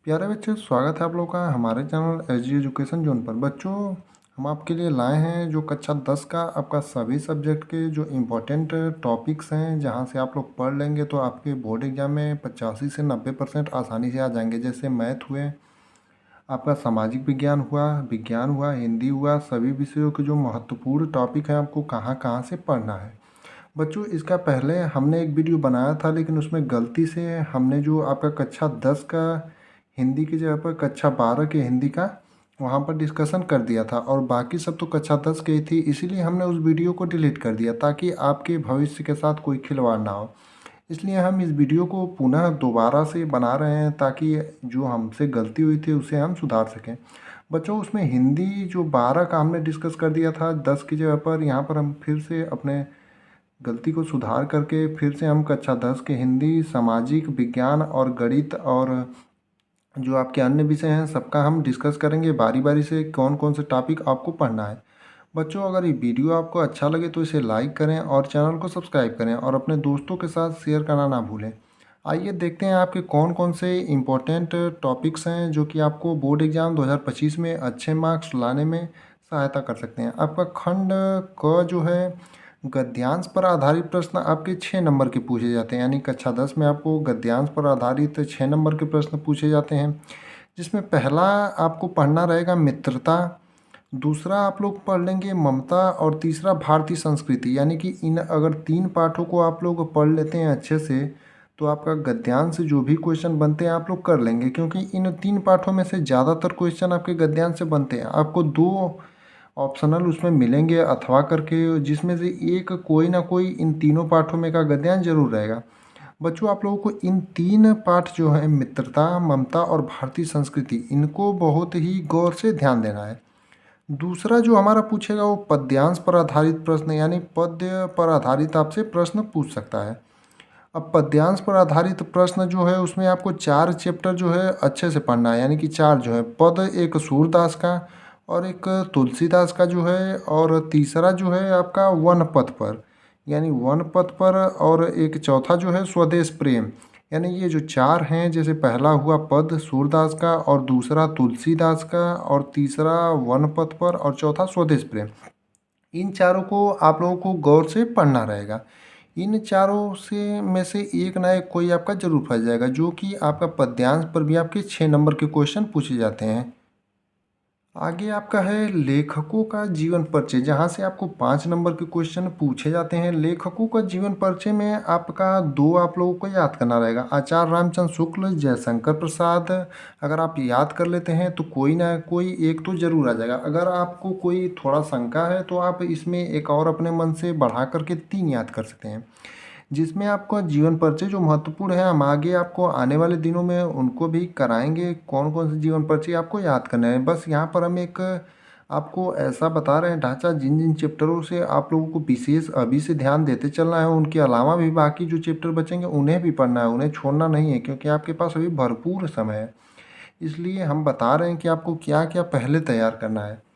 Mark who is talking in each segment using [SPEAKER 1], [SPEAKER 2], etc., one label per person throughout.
[SPEAKER 1] प्यारे बच्चे, स्वागत है आप लोगों का हमारे channel S G education zone पर। बच्चों, हम आपके लिए लाए हैं जो कक्षा 10 का आपका सभी सब्जेक्ट के जो इम्पोर्टेंट टॉपिक्स हैं, जहां से आप लोग पढ़ लेंगे तो आपके बोर्ड एग्जाम में 85 से 90% आसानी से आ जाएंगे। जैसे मैथ हुए, आपका सामाजिक विज्ञान हुआ, हिंदी हुआ, सभी विषयों के जो महत्वपूर्ण टॉपिक हैं आपको कहाँ कहाँ से पढ़ना है। बच्चों, इसका पहले हमने एक वीडियो बनाया था, लेकिन उसमें गलती से हमने जो आपका कक्षा 10 का हिंदी की जगह पर कक्षा 12 के हिंदी का वहाँ पर डिस्कशन कर दिया था, और बाकी सब तो कक्षा 10 की थी। इसीलिए हमने उस वीडियो को डिलीट कर दिया ताकि आपके भविष्य के साथ कोई खिलवाड़ ना हो। इसलिए हम इस वीडियो को पुनः दोबारा से बना रहे हैं ताकि जो हमसे गलती हुई थी उसे हम सुधार सकें। बच्चों, उसमें हिंदी जो 12 का हमने डिस्कस कर दिया था 10 की जगह पर, यहाँ पर हम फिर से अपने गलती को सुधार करके फिर से हम कक्षा 10 के हिंदी, सामाजिक विज्ञान और गणित और जो आपके अन्य विषय हैं सबका हम डिस्कस करेंगे बारी बारी से, कौन कौन से टॉपिक आपको पढ़ना है। बच्चों, अगर ये वीडियो आपको अच्छा लगे तो इसे लाइक करें और चैनल को सब्सक्राइब करें और अपने दोस्तों के साथ शेयर करना ना भूलें। आइए देखते हैं आपके कौन कौन से इम्पोर्टेंट टॉपिक्स हैं जो कि आपको बोर्ड एग्ज़ाम 2025 में अच्छे मार्क्स लाने में सहायता कर सकते हैं। आपका खंड क जो है, गद्यांश पर आधारित प्रश्न आपके 6 नंबर के पूछे जाते हैं। यानी कक्षा 10 में आपको गद्यांश पर आधारित 6 नंबर के प्रश्न पूछे जाते हैं, जिसमें पहला आपको पढ़ना रहेगा मित्रता, दूसरा आप लोग पढ़ लेंगे ममता, और तीसरा भारतीय संस्कृति। यानी कि इन अगर 3 पाठों को आप लोग पढ़ लेते हैं अच्छे से तो आपका गद्यांश से जो भी क्वेश्चन बनते हैं आप लोग कर लेंगे, क्योंकि इन 3 पाठों में से ज़्यादातर क्वेश्चन आपके गद्यांश से बनते हैं। आपको 2 ऑप्शनल उसमें मिलेंगे अथवा करके, जिसमें से एक कोई ना कोई इन तीनों पाठों में का गद्यांश जरूर रहेगा। बच्चों, आप लोगों को इन 3 पाठ जो है मित्रता, ममता और भारतीय संस्कृति, इनको बहुत ही गौर से ध्यान देना है। दूसरा जो हमारा पूछेगा वो पद्यांश पर आधारित प्रश्न, यानी पद्य पर आधारित आपसे प्रश्न पूछ सकता है। अब पद्यांश पर आधारित प्रश्न जो है उसमें आपको 4 चैप्टर जो है अच्छे से पढ़ना है। यानी कि 4 जो है पद, एक सूरदास का और एक तुलसीदास का जो है, और तीसरा जो है आपका वन पथ पर, यानी वन पथ पर, और एक चौथा जो है स्वदेश प्रेम। यानी ये जो 4 हैं, जैसे पहला हुआ पद सूरदास का, और दूसरा तुलसीदास का, और तीसरा वन पथ पर, और चौथा स्वदेश प्रेम। इन चारों को आप लोगों को गौर से पढ़ना रहेगा। इन चारों से में से एक ना एक कोई आपका जरूर फंस जाएगा, जो कि आपका पद्यांश पर भी आपके 6 नंबर के क्वेश्चन पूछे जाते हैं। आगे आपका है लेखकों का जीवन परिचय, जहाँ से आपको 5 नंबर के क्वेश्चन पूछे जाते हैं। लेखकों का जीवन परिचय में आपका 2 आप लोगों को याद करना रहेगा, आचार्य रामचंद्र शुक्ल, जयशंकर प्रसाद। अगर आप याद कर लेते हैं तो कोई ना कोई एक तो जरूर आ जाएगा। अगर आपको कोई थोड़ा शंका है तो आप इसमें एक और अपने मन से बढ़ा करके 3 याद कर सकते हैं, जिसमें आपका जीवन परिचय जो महत्वपूर्ण है, हम आगे आपको आने वाले दिनों में उनको भी कराएंगे, कौन कौन से जीवन परिचय आपको याद करना है। बस यहाँ पर हम एक आपको ऐसा बता रहे हैं ढांचा, जिन जिन चैप्टरों से आप लोगों को विशेष अभी से ध्यान देते चलना है, उनके अलावा भी बाकी जो चैप्टर बचेंगे उन्हें भी पढ़ना है, उन्हें छोड़ना नहीं है, क्योंकि आपके पास अभी भरपूर समय है। इसलिए हम बता रहे हैं कि आपको क्या क्या पहले तैयार करना है।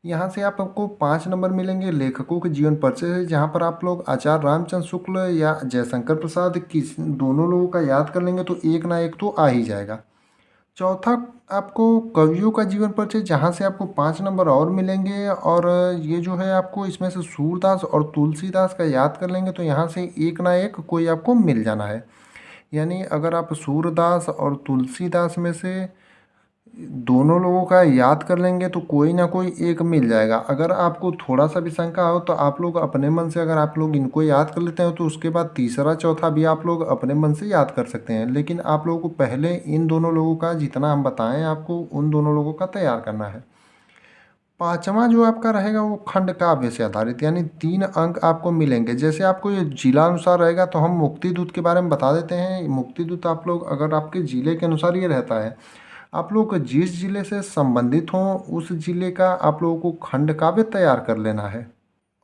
[SPEAKER 1] यहाँ से आपको 5 नंबर मिलेंगे लेखकों के जीवन परिचय से, जहाँ पर आप लोग आचार्य रामचंद्र शुक्ल या जयशंकर प्रसाद किस दोनों लोगों का याद कर लेंगे तो एक ना एक तो आ ही जाएगा। चौथा आपको कवियों का जीवन परिचय, जहाँ से आपको 5 नंबर और मिलेंगे, और ये जो है आपको इसमें से सूरदास और तुलसीदास का याद कर लेंगे तो यहाँ से एक ना एक कोई आपको मिल जाना है। यानी अगर आप सूरदास और तुलसीदास में से दोनों लोगों का याद कर लेंगे तो कोई ना कोई एक मिल जाएगा। अगर आपको थोड़ा सा भी शंका हो तो आप लोग अपने मन से, अगर आप लोग इनको याद कर लेते हैं तो उसके बाद तीसरा चौथा भी आप लोग अपने मन से याद कर सकते हैं। लेकिन आप लोगों को पहले इन दोनों लोगों का, जितना हम बताएं आपको, उन दोनों लोगों का तैयार करना है। पांचवा जो आपका रहेगा वो खंड काव्य से आधारित, यानी 3 अंक आपको मिलेंगे। जैसे आपको ये जिला अनुसार रहेगा तो हम मुक्ति दूत के बारे में बता देते हैं। मुक्ति दूत आप लोग, अगर आपके जिले के अनुसार ये रहता है, आप लोग जिस जिले से संबंधित हों उस जिले का आप लोगों को खंड काव्य तैयार कर लेना है।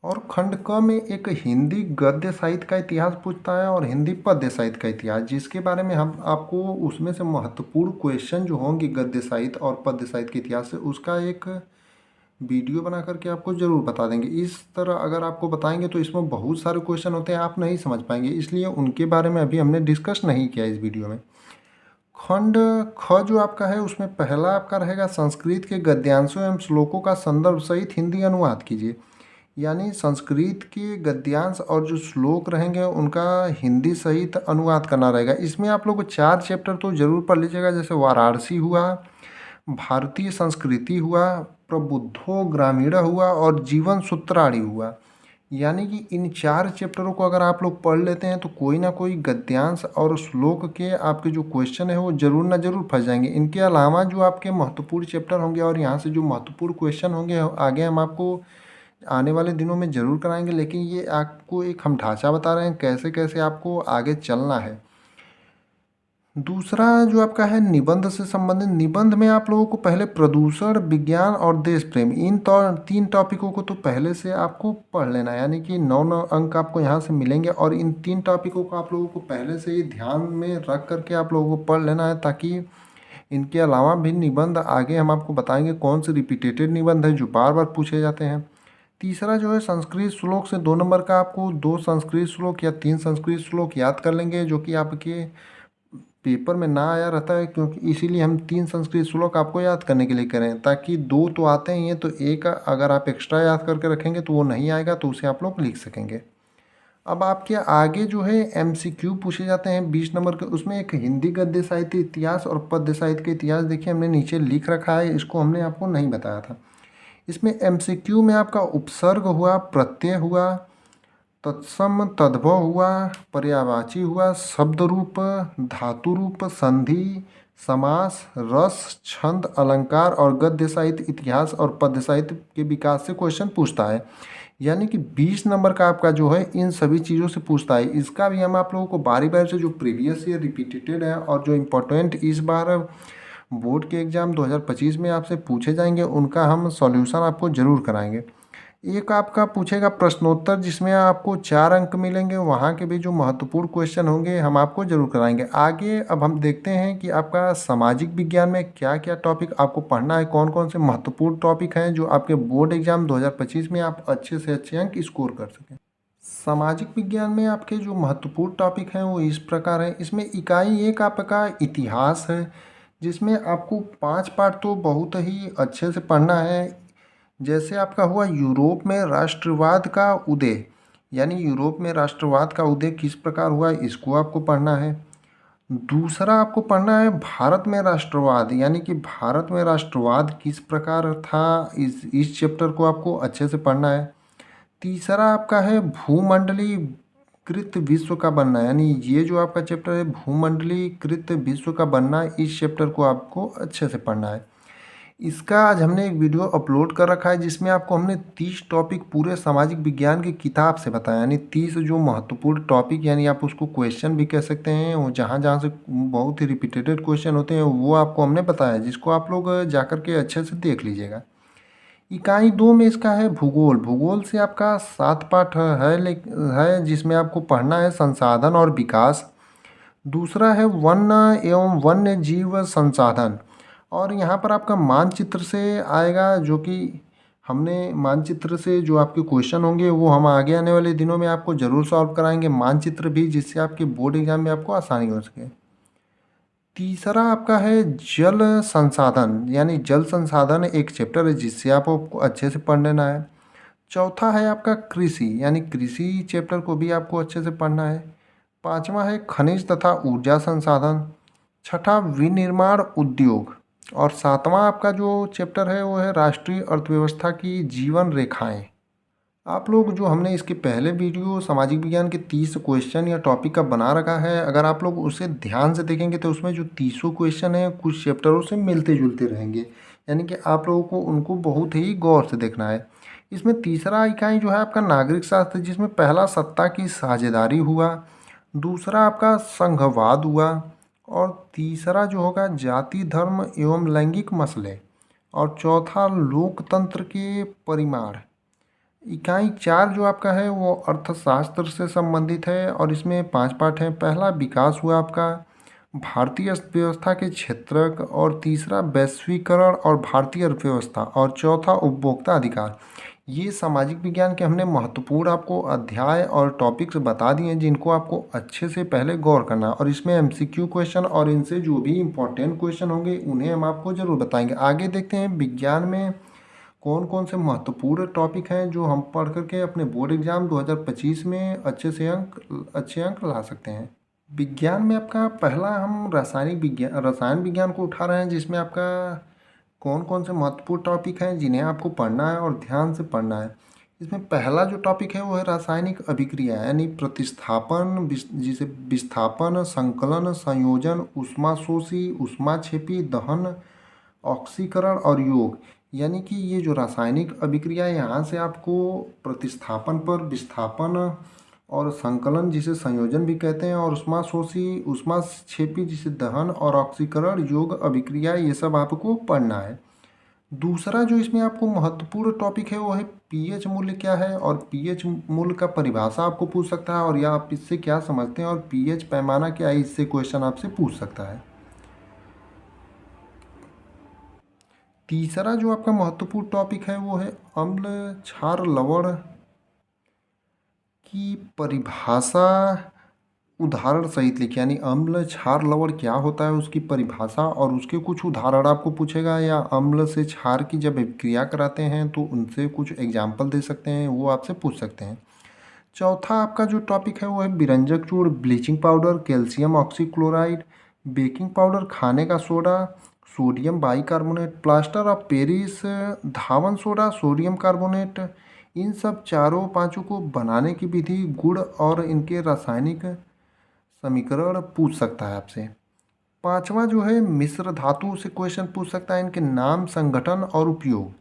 [SPEAKER 1] और खंड क में एक हिंदी गद्य साहित्य का इतिहास पूछता है और हिंदी पद्य साहित्य का इतिहास, जिसके बारे में हम आपको उसमें से महत्वपूर्ण क्वेश्चन जो होंगे गद्य साहित्य और पद्य साहित्य के इतिहास से, उसका एक वीडियो बना करके आपको ज़रूर बता देंगे। इस तरह अगर आपको बताएंगे तो इसमें बहुत सारे क्वेश्चन होते हैं, आप नहीं समझ पाएंगे, इसलिए उनके बारे में अभी हमने डिस्कस नहीं किया इस वीडियो में। खंड ख जो आपका है उसमें पहला आपका रहेगा संस्कृत के गद्यांशों एवं श्लोकों का संदर्भ सहित हिंदी अनुवाद कीजिए। यानी संस्कृत के गद्यांश और जो श्लोक रहेंगे उनका हिंदी सहित अनुवाद करना रहेगा। इसमें आप लोग को 4 चैप्टर तो जरूर पढ़ लीजिएगा, जैसे वाराणसी हुआ, भारतीय संस्कृति हुआ, प्रबुद्धो ग्रामीण हुआ और जीवन सूत्राणी हुआ। यानी कि इन 4 चैप्टरों को अगर आप लोग पढ़ लेते हैं तो कोई ना कोई गद्यांश और श्लोक के आपके जो क्वेश्चन है वो जरूर ना जरूर फंस जाएंगे। इनके अलावा जो आपके महत्वपूर्ण चैप्टर होंगे और यहाँ से जो महत्वपूर्ण क्वेश्चन होंगे आगे हम आपको आने वाले दिनों में ज़रूर कराएंगे, लेकिन ये आपको एक हम ढांचा बता रहे हैं कैसे कैसे आपको आगे चलना है। दूसरा जो आपका है निबंध से संबंधित, निबंध में आप लोगों को पहले प्रदूषण, विज्ञान और देश प्रेम, इन 3 टॉपिकों को तो पहले से आपको पढ़ लेना है। यानी कि 9 अंक आपको यहाँ से मिलेंगे और इन 3 टॉपिकों को आप लोगों को पहले से ही ध्यान में रख करके आप लोगों को पढ़ लेना है, ताकि इनके अलावा भी निबंध आगे हम आपको बताएंगे कौन से रिपीटेटेड निबंध है जो बार बार पूछे जाते हैं। तीसरा जो है संस्कृत श्लोक से 2 नंबर का आपको 2 संस्कृत श्लोक या 3 संस्कृत श्लोक याद कर लेंगे, जो कि आपके पेपर में ना आया रहता है, क्योंकि इसीलिए हम 3 संस्कृत श्लोक आपको याद करने के लिए करें, ताकि 2 तो आते ही हैं तो एक अगर आप एक्स्ट्रा याद करके रखेंगे तो वो नहीं आएगा, तो उसे आप लोग लिख सकेंगे। अब आपके आगे जो है MCQ पूछे जाते हैं 20 नंबर के, उसमें एक हिंदी गद्य साहित्य इतिहास और पद्य साहित्य का इतिहास देखिए हमने नीचे लिख रखा है, इसको हमने आपको नहीं बताया था। इसमें MCQ में आपका उपसर्ग हुआ, प्रत्यय हुआ, तत्सम तद्भव हुआ, पर्यायवाची हुआ, शब्द रूप, धातु रूप, संधि, समास, रस, छंद, अलंकार और गद्य साहित्य इतिहास और पद्य साहित्य के विकास से क्वेश्चन पूछता है। यानी कि 20 नंबर का आपका जो है इन सभी चीज़ों से पूछता है। इसका भी हम आप लोगों को बारी बारी से जो प्रीवियस ईयर रिपीटेड है और जो इम्पोर्टेंट इस बार बोर्ड के एग्ज़ाम 2025 में आपसे पूछे जाएंगे उनका हम सॉल्यूशन आपको ज़रूर कराएंगे। एक आपका पूछेगा प्रश्नोत्तर जिसमें आपको 4 अंक मिलेंगे, वहाँ के भी जो महत्वपूर्ण क्वेश्चन होंगे हम आपको जरूर कराएंगे। आगे अब हम देखते हैं कि आपका सामाजिक विज्ञान में क्या क्या टॉपिक आपको पढ़ना है, कौन कौन से महत्वपूर्ण टॉपिक हैं जो आपके बोर्ड एग्जाम 2025 में आप अच्छे से अच्छे अंक स्कोर कर सकें। सामाजिक विज्ञान में आपके जो महत्वपूर्ण टॉपिक हैं वो इस प्रकार हैं। इसमें इकाई 1 आपका इतिहास है, जिसमें आपको 5 पार्ट तो बहुत ही अच्छे से पढ़ना है। जैसे आपका हुआ यूरोप में राष्ट्रवाद का उदय, यानी यूरोप में राष्ट्रवाद का उदय किस प्रकार हुआ इसको आपको पढ़ना है। दूसरा आपको पढ़ना है भारत में राष्ट्रवाद, यानी कि भारत में राष्ट्रवाद किस प्रकार था, इस चैप्टर को आपको अच्छे से पढ़ना है। तीसरा आपका है भूमंडलीकृत विश्व का बनना, यानी ये जो आपका चैप्टर है भूमंडलीकृत विश्व का बनना, इस चैप्टर को आपको अच्छे से पढ़ना है। इसका आज हमने एक वीडियो अपलोड कर रखा है जिसमें आपको हमने 30 टॉपिक पूरे सामाजिक विज्ञान की किताब से बताया, यानी 30 जो महत्वपूर्ण टॉपिक, यानी आप उसको क्वेश्चन भी कह सकते हैं, वो जहाँ जहाँ से बहुत ही रिपीटेटेड क्वेश्चन होते हैं वो आपको हमने बताया, जिसको आप लोग जाकर के अच्छे से देख लीजिएगा। इकाई 2 में इसका है भूगोल। भूगोल से आपका 7 पाठ है जिसमें आपको पढ़ना है संसाधन और विकास। दूसरा है वन एवं वन्य जीव संसाधन, और यहाँ पर आपका मानचित्र से आएगा, जो कि हमने मानचित्र से जो आपके क्वेश्चन होंगे वो हम आगे आने वाले दिनों में आपको ज़रूर सॉल्व कराएंगे मानचित्र भी, जिससे आपके बोर्ड एग्जाम में आपको आसानी हो सके। तीसरा आपका है जल संसाधन, यानी जल संसाधन एक चैप्टर है जिससे आपको अच्छे से पढ़ लेना है। चौथा है आपका कृषि, यानी कृषि चैप्टर को भी आपको अच्छे से पढ़ना है। पांचवा है खनिज तथा ऊर्जा संसाधन। छठा विनिर्माण उद्योग, और सातवां आपका जो चैप्टर है वो है राष्ट्रीय अर्थव्यवस्था की जीवन रेखाएं। आप लोग जो हमने इसके पहले वीडियो सामाजिक विज्ञान के 30 क्वेश्चन या टॉपिक का बना रखा है, अगर आप लोग उसे ध्यान से देखेंगे तो उसमें जो 30 क्वेश्चन हैं कुछ चैप्टरों से मिलते जुलते रहेंगे, यानी कि आप लोगों को उनको बहुत ही गौर से देखना है। इसमें तीसरा इकाई जो है आपका नागरिक शास्त्र, जिसमें पहला सत्ता की साझेदारी हुआ, दूसरा आपका संघवाद हुआ, और तीसरा जो होगा जाति धर्म एवं लैंगिक मसले, और चौथा लोकतंत्र के परिमाण। इकाई 4 जो आपका है वो अर्थशास्त्र से संबंधित है और इसमें 5 पार्ट हैं। पहला विकास हुआ आपका भारतीय अर्थव्यवस्था के क्षेत्रक, और तीसरा वैश्वीकरण और भारतीय अर्थव्यवस्था, और चौथा उपभोक्ता अधिकार। ये सामाजिक विज्ञान के हमने महत्वपूर्ण आपको अध्याय और टॉपिक्स बता दिए हैं जिनको आपको अच्छे से पहले गौर करना है, और इसमें एमसीक्यू क्वेश्चन और इनसे जो भी इम्पोर्टेंट क्वेश्चन होंगे उन्हें हम आपको ज़रूर बताएंगे। आगे देखते हैं विज्ञान में कौन कौन से महत्वपूर्ण टॉपिक हैं जो हम पढ़ करके अपने बोर्ड एग्जाम 2025 में अच्छे अंक ला सकते हैं। विज्ञान में आपका पहला हम रसायन विज्ञान को उठा रहे हैं, जिसमें आपका कौन कौन से महत्वपूर्ण टॉपिक हैं जिन्हें आपको पढ़ना है और ध्यान से पढ़ना है। इसमें पहला जो टॉपिक है वो है रासायनिक अभिक्रिया, यानी प्रतिस्थापन, जिसे विस्थापन, संकलन, संयोजन, ऊष्माशोषी, ऊष्माक्षेपी, दहन, ऑक्सीकरण और योग। यानी कि ये जो रासायनिक अभिक्रिया है, यहाँ से आपको प्रतिस्थापन पर, विस्थापन और संकलन जिसे संयोजन भी कहते हैं, और ऊष्माशोषी, ऊष्माक्षेपी जिसे दहन, और ऑक्सीकरण, योग अभिक्रिया, ये सब आपको पढ़ना है। दूसरा जो इसमें आपको महत्वपूर्ण टॉपिक है वो है पीएच मूल्य क्या है, और पीएच मूल्य का परिभाषा आपको पूछ सकता है, और या आप इससे क्या समझते हैं, और पीएच पैमाना क्या है, इससे क्वेश्चन आपसे पूछ सकता है। तीसरा जो आपका महत्वपूर्ण टॉपिक है वो है अम्ल क्षार लवण की परिभाषा उदाहरण सहित लिखिए। यानी अम्ल क्षार लवण क्या होता है उसकी परिभाषा और उसके कुछ उदाहरण आपको पूछेगा, या अम्ल से क्षार की जब अभिक्रिया कराते हैं तो उनसे कुछ एग्जाम्पल दे सकते हैं, वो आपसे पूछ सकते हैं। चौथा आपका जो टॉपिक है वो है विरंजक चूर्ण, bleaching powder, calcium oxychloride, baking powder, खाने का soda, sodium bicarbonate, plaster of Paris, धावन सोडा, सोडियम कार्बोनेट। इन सब चारों पांचों को बनाने की विधि, गुण और इनके रासायनिक समीकरण पूछ सकता है आपसे। पांचवा जो है मिश्र धातु से क्वेश्चन पूछ सकता है, इनके नाम, संगठन और उपयोग।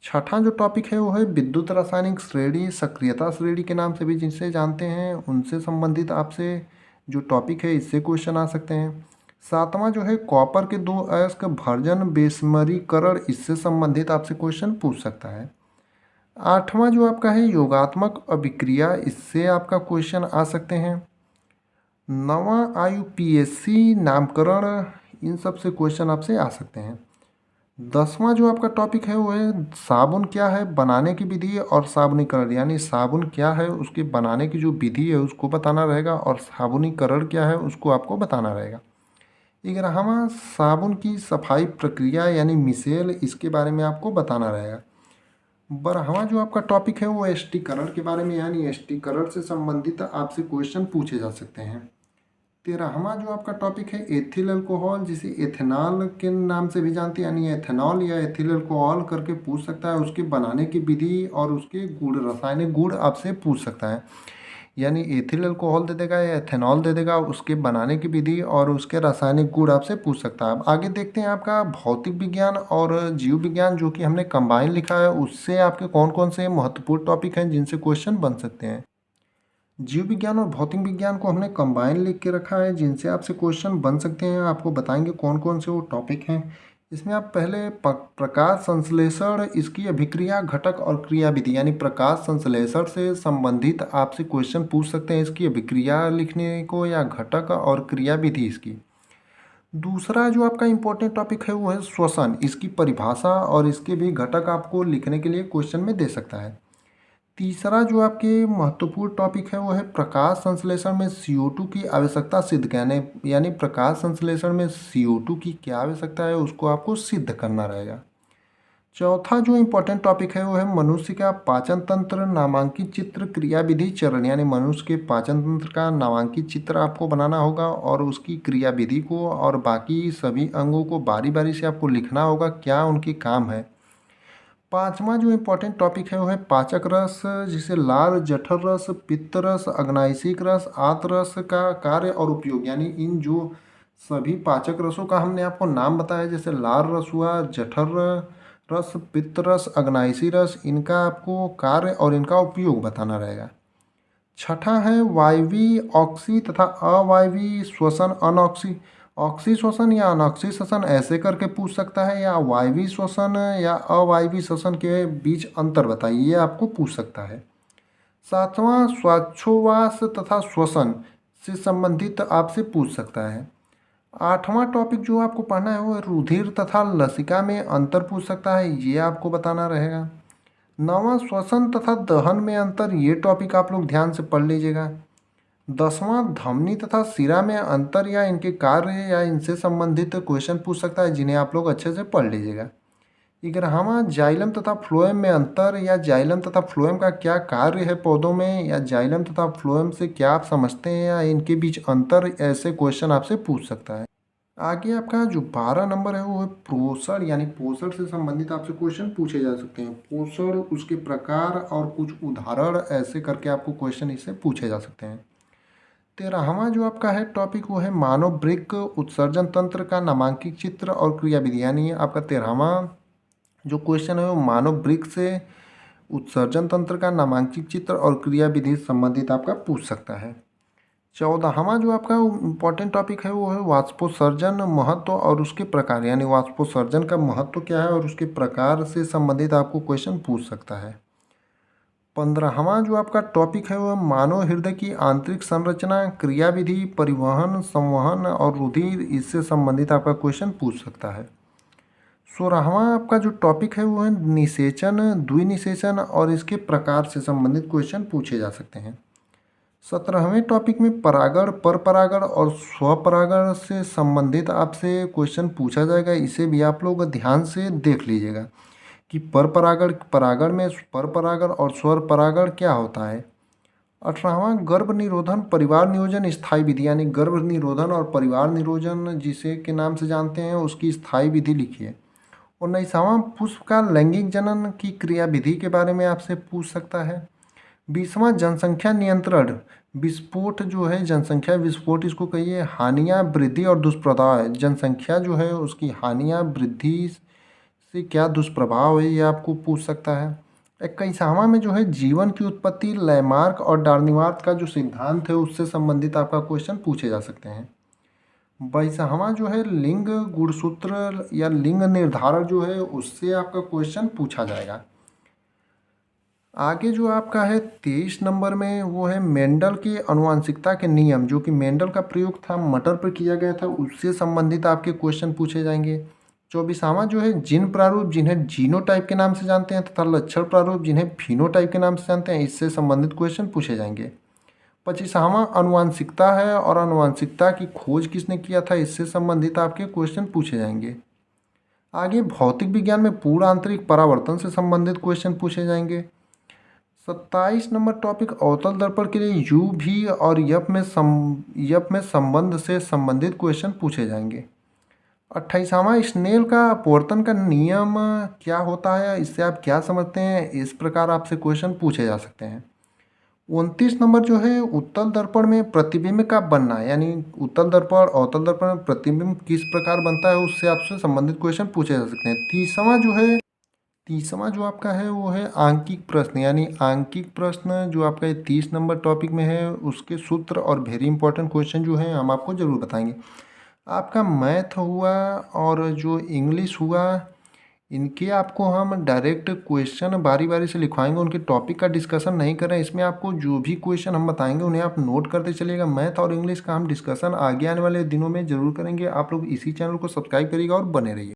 [SPEAKER 1] छठा जो टॉपिक है वो है विद्युत रासायनिक श्रेणी, सक्रियता श्रेणी के नाम से भी जिनसे जानते हैं, उनसे संबंधित आपसे जो टॉपिक है इससे क्वेश्चन आ सकते हैं। सातवां जो है कॉपर के दो अयस्क भर्जन बेसमरीकरण, इससे संबंधित आपसे क्वेश्चन पूछ सकता है। आठवां जो आपका है योगात्मक अभिक्रिया, इससे आपका क्वेश्चन आ सकते हैं। नवा आयुपीएससी नामकरण, इन सब से क्वेश्चन आपसे आ सकते हैं। 10वां जो आपका टॉपिक है वो है साबुन क्या है, बनाने की विधि और साबुनीकरण। यानी साबुन क्या है उसके बनाने की जो विधि है उसको बताना रहेगा, और साबुनीकरण क्या है उसको आपको बताना रहेगा। 11वां साबुन की सफाई प्रक्रिया यानी मिसेल, इसके बारे में आपको बताना रहेगा। 12वां जो आपका टॉपिक है वो एस्टीकरण के बारे में, यानी एस्टीकरण से संबंधित आपसे क्वेश्चन पूछे जा सकते हैं। 13वां जो आपका टॉपिक है एथिल अल्कोहल, जिसे एथेनॉल के नाम से भी जानते हैं, यानी एथेनॉल या एथिल अल्कोहल करके पूछ सकता है। उसके बनाने की विधि और उसके गुण, रासायनिक गुण आपसे पूछ सकता है। यानी एथिल अल्कोहल दे देगा या एथेनॉल दे देगा, उसके बनाने की विधि और उसके रासायनिक गुण आपसे पूछ सकता है। अब आगे देखते हैं आपका भौतिक विज्ञान और जीव विज्ञान, जो कि हमने कंबाइन लिखा है, उससे आपके कौन कौन से महत्वपूर्ण टॉपिक हैं जिनसे क्वेश्चन बन सकते हैं। जीव विज्ञान और भौतिक विज्ञान को हमने कंबाइन लिख के रखा है जिनसे आपसे क्वेश्चन बन सकते हैं। आपको बताएंगे कौन कौन से वो टॉपिक हैं। इसमें आप पहले प्रकाश संश्लेषण, इसकी अभिक्रिया, घटक और क्रिया विधि, यानी प्रकाश संश्लेषण से संबंधित आपसे क्वेश्चन पूछ सकते हैं, इसकी अभिक्रिया लिखने को या घटक और क्रिया विधि इसकी। दूसरा जो आपका इम्पोर्टेंट टॉपिक है वो है श्वसन, इसकी परिभाषा और इसके भी घटक आपको लिखने के लिए क्वेश्चन में दे सकता है। तीसरा जो आपके महत्वपूर्ण टॉपिक है वो है प्रकाश संश्लेषण में CO2 की आवश्यकता सिद्ध करने, यानी प्रकाश संश्लेषण में CO2 की क्या आवश्यकता है उसको आपको सिद्ध करना रहेगा। चौथा जो इम्पोर्टेंट टॉपिक है वो है मनुष्य का पाचन तंत्र नामांकित चित्र क्रिया विधि चरण, यानी मनुष्य के पाचन तंत्र का नामांकित चित्र आपको बनाना होगा और उसकी क्रिया विधि को और बाकी सभी अंगों को बारी बारी से आपको लिखना होगा क्या उनकी काम है। पांचवा जो इम्पोर्टेंट टॉपिक है वो है पाचक रस, जिसे लार, जठर रस, पित्त रस, अग्नाशिक रस, आत रस का कार्य और उपयोग। यानी इन जो सभी पाचक रसों का हमने आपको नाम बताया, जैसे लार रस हुआ, जठर रस, पित्त रस, अग्नाशिक रस, इनका आपको कार्य और इनका उपयोग बताना रहेगा। छठा है वायवीय ऑक्सी तथा अवायवीय श्वसन, अनऑक्सी ऑक्सी श्वसन या अनऑक्सी श्वसन ऐसे करके पूछ सकता है, या वायवीय श्वसन या अवायवीय श्वसन के बीच अंतर बताइए, ये आपको पूछ सकता है। सातवां श्वासोच्छ्वास तथा श्वसन से संबंधित आपसे पूछ सकता है। आठवां टॉपिक जो आपको पढ़ना है वो रुधिर तथा लसिका में अंतर पूछ सकता है, ये आपको बताना रहेगा। 9वां श्वसन तथा दहन में अंतर, ये टॉपिक आप लोग ध्यान से पढ़ लीजिएगा। 10वां धमनी तथा शिरा में अंतर या इनके कार्य या इनसे संबंधित क्वेश्चन पूछ सकता है, जिन्हें आप लोग अच्छे से पढ़ लीजिएगा। 11वां जाइलम तथा फ्लोएम में अंतर या जाइलम तथा फ्लोएम का क्या कार्य है पौधों में, या जाइलम तथा फ्लोएम से क्या आप समझते हैं या इनके बीच अंतर, ऐसे क्वेश्चन आपसे पूछ सकता है। आगे आपका जो 12 नंबर है वो है पोषण, यानी पोषण से संबंधित आपसे क्वेश्चन पूछे जा सकते हैं। पोषण, उसके प्रकार और कुछ उदाहरण, ऐसे करके आपको क्वेश्चन इससे पूछे जा सकते हैं। 13वां जो आपका है टॉपिक वो है मानव वृक्क उत्सर्जन तंत्र का नामांकित चित्र और क्रियाविधि, यानी आपका 13वां जो क्वेश्चन है वो मानव वृक्क से उत्सर्जन तंत्र का नामांकित चित्र और क्रियाविधि संबंधित आपका पूछ सकता है। 14वां जो आपका इम्पॉर्टेंट टॉपिक है वो है वाष्पोत्सर्जन महत्व और उसके प्रकार, यानी वाष्पोत्सर्जन का महत्व क्या है और उसके प्रकार से संबंधित आपको क्वेश्चन पूछ सकता है। 15वां जो आपका टॉपिक है वो मानव हृदय की आंतरिक संरचना, क्रियाविधि, परिवहन, संवहन और रुधिर, इससे संबंधित आपका क्वेश्चन पूछ सकता है। 16वां आपका जो टॉपिक है वो है निषेचन, द्विनिषेचन और इसके प्रकार से संबंधित क्वेश्चन पूछे जा सकते हैं। 17वें टॉपिक में परागण, परपरागण और स्वपरागण से संबंधित आपसे क्वेश्चन पूछा जाएगा। इसे भी आप लोग ध्यान से देख लीजिएगा कि परपरागण, परागण में परपरागण और स्वपरागण क्या होता है। 18वां गर्भ निरोधन, परिवार नियोजन, स्थायी विधि, यानी गर्भ निरोधन और परिवार नियोजन जिसे के नाम से जानते हैं उसकी स्थायी विधि लिखिए। 19वां पुष्प का लैंगिक जनन की क्रियाविधि के बारे में आपसे पूछ सकता है। 20वां जनसंख्या नियंत्रण, विस्फोट जो है जनसंख्या विस्फोट इसको कहिए, हानियाँ, वृद्धि और दुष्प्रभाव है। जनसंख्या जो है उसकी हानियाँ, वृद्धि से क्या दुष्प्रभाव है, ये आपको पूछ सकता है। 21वां में जो है जीवन की उत्पत्ति, लैमार्क और डार्निवार्क का जो सिद्धांत है उससे संबंधित आपका क्वेश्चन पूछे जा सकते हैं। 22वां जो है लिंग गुणसूत्र या लिंग निर्धारण जो है उससे आपका क्वेश्चन पूछा जाएगा। आगे जो आपका है 23 नंबर में वो है मेंडल की आनुवंशिकता के नियम, जो कि मेंडल का प्रयोग था मटर पर किया गया था, उससे संबंधित आपके क्वेश्चन पूछे जाएंगे। 24वां जो है जीन प्रारूप, जिन्हें जीनोटाइप के नाम से जानते हैं, तथा लक्षण प्रारूप, जिन्हें फिनोटाइप के नाम से जानते हैं, इससे संबंधित क्वेश्चन पूछे जाएंगे। 25वां आनुवंशिकता है और आनुवंशिकता की खोज किसने किया था, इससे संबंधित आपके क्वेश्चन पूछे जाएंगे। आगे भौतिक विज्ञान में पूर्ण आंतरिक परावर्तन से संबंधित क्वेश्चन पूछे जाएंगे। 27 नंबर टॉपिक अवतल दर्पण के लिए यू भी और यप में संबंध से संबंधित क्वेश्चन पूछे जाएंगे। 28वां स्नेल का अपवर्तन का नियम क्या होता है, इससे आप क्या समझते हैं, इस प्रकार आपसे क्वेश्चन पूछे जा सकते हैं। 29 नंबर जो है उत्तल दर्पण में प्रतिबिंब का बनना, यानी उत्तल दर्पण अवतल दर्पण में प्रतिबिंब किस प्रकार बनता है, उससे आपसे संबंधित क्वेश्चन पूछे जा सकते हैं। 30वां जो आपका है वो है आंकिक प्रश्न, यानी आंकिक प्रश्न जो आपका 30 नंबर टॉपिक में है उसके सूत्र और वेरी इंपॉर्टेंट क्वेश्चन जो है हम आपको ज़रूर बताएंगे। आपका मैथ हुआ और जो इंग्लिश हुआ, इनके आपको हम डायरेक्ट क्वेश्चन बारी बारी से लिखवाएंगे, उनके टॉपिक का डिस्कशन नहीं कर रहे हैं। इसमें आपको जो भी क्वेश्चन हम बताएंगे उन्हें आप नोट करते चलिएगा। मैथ और इंग्लिश का हम डिस्कशन आगे आने वाले दिनों में ज़रूर करेंगे। आप लोग इसी चैनल को सब्सक्राइब करिएगा और बने रहिए।